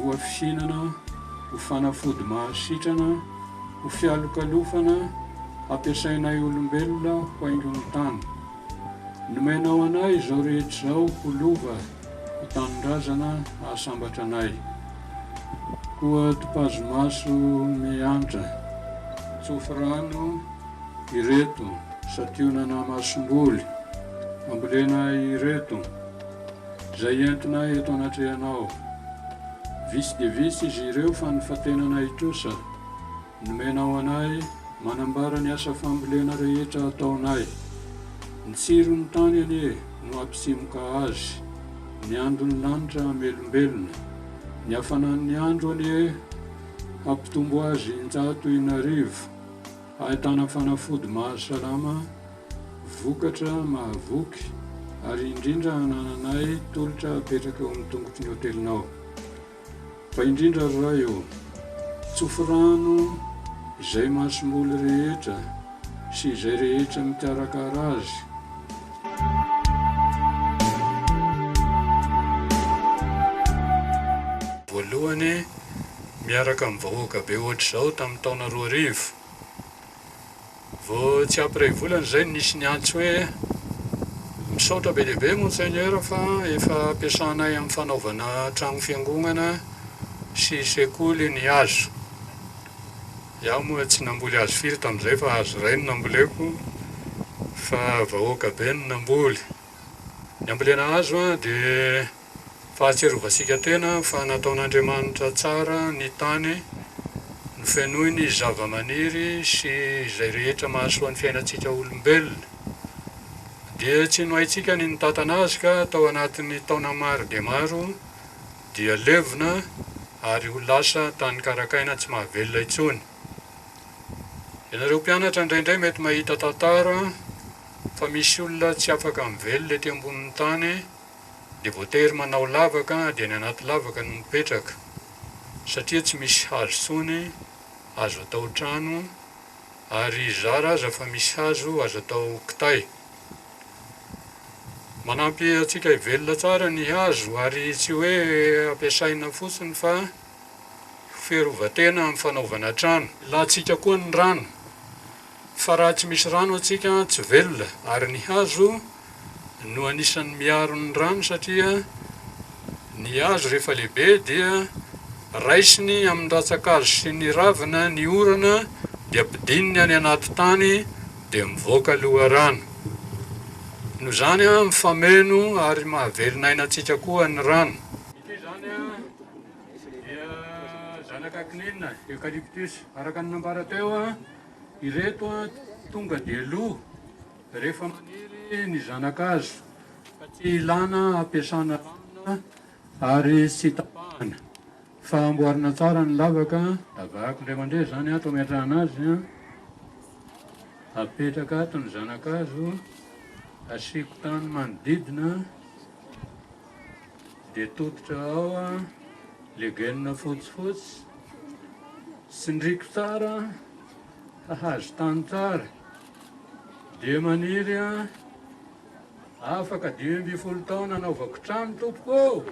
ho afisinana, ho fanafody mahasitrana, ho fialokalofana ampiasainay olombelona ho haingony tany. Nomenao anay izao rehetra izao ho lova ho tanindrazana ahasambatra anay. Koa topazo-maso miantra, tsofi rano ireto, sationana masom-boly, ambolena ireto, izay entina eto anatrehanao. Visy dia visy izy ireo fa ny fatenana itrosa. Nomenao anay manambara ny asa fambolena rehetra ataonay. Ny tsirony tany anie no ampisimoka azy, ny andron'ny lanitra melombelona, ny hafanan'ny andro anie hampitombo azy 100,000. Ahitana fanafody mahasalama, vokatra mahavoky, ary indrindra hanananay tolotra apetraka eo amin'ny tongotry ny hotelinao. Fa indrindra ray eo, tsofi rano izay masom-boly rehetra sy izay rehetra mikarakara azy. Voalohany miaraka amin'ny vahoaka be ohatr'izao tamin'ny taona 2000. Vao tsy ampiray volana izay nisy ny antso hoe misaotra be dia be monseigneur fa efa ampiasanay amin'ny fanaovana trano fiangonana sy sekoly ny hazo. Iaho moa tsy namboly hazo firy tamin'izay fa hazo iray no namboleko, fa vahoaka be no namboly. Ny ambolena hazo dia fahatserovasika tena fa nataon'Andriamanitra tsara ny tany, nofenoy ny zava-maniry sy izay rehetra mahasoa ny fiainantsika olombelona. Dia tsy nohaitsika ny nitatana azy ka tao anatin'ny taona maro dia maro dia levona ary ho lasa tany karakaina tsy mahavelona intsony. Ianareo mpianatra indraindray mety mahita tantara fa misy olona tsy afaka mivelona ety ambonin'ny tany, dia voatery manao lavaka dia ny anaty lavaka no mipetraka, satria tsy misy hazo intsony azo atao trano, ary zara aza fa misy hazo azo atao kitay. Manampy antsika hivelona tsara ny hazo ary tsy hoe ampiasaina fotsiny fa fiarovan-tena amin'ny fanaovana trano. Ilahantsika koa ny rano, fa raha tsy misy rano antsika tsy velona, ary ny hazo no anisan'ny miaro ny rano satria ny hazo rehefa lehibe dia raisiny amin'ny ratsakazo sy ny ravina ny orana dia ampidininy any anaty tany dia mivoaka loharano. Noho izany mifameno ary mahavelona ainantsika koa ny rano. Ity zany dia zanaka kininina, eucalyptus. Araka ny nambara teo ireto tonga dia lo rehefa maniry ny zanak'azo, fa tsy ilana ampiasana ranona ary tsy tapahana, fa amboarina tsara ny lavaka. Davahako indray mandeha zany ato ametrahana azy, apetraka ato ny zanak'azo, asiko tany manodidina, dia totitra ao legenina fotsifotsy, sindriko tsara, hahazo tany tsara, dia maniry afaka 10-20 taona anaovako trano tompoko.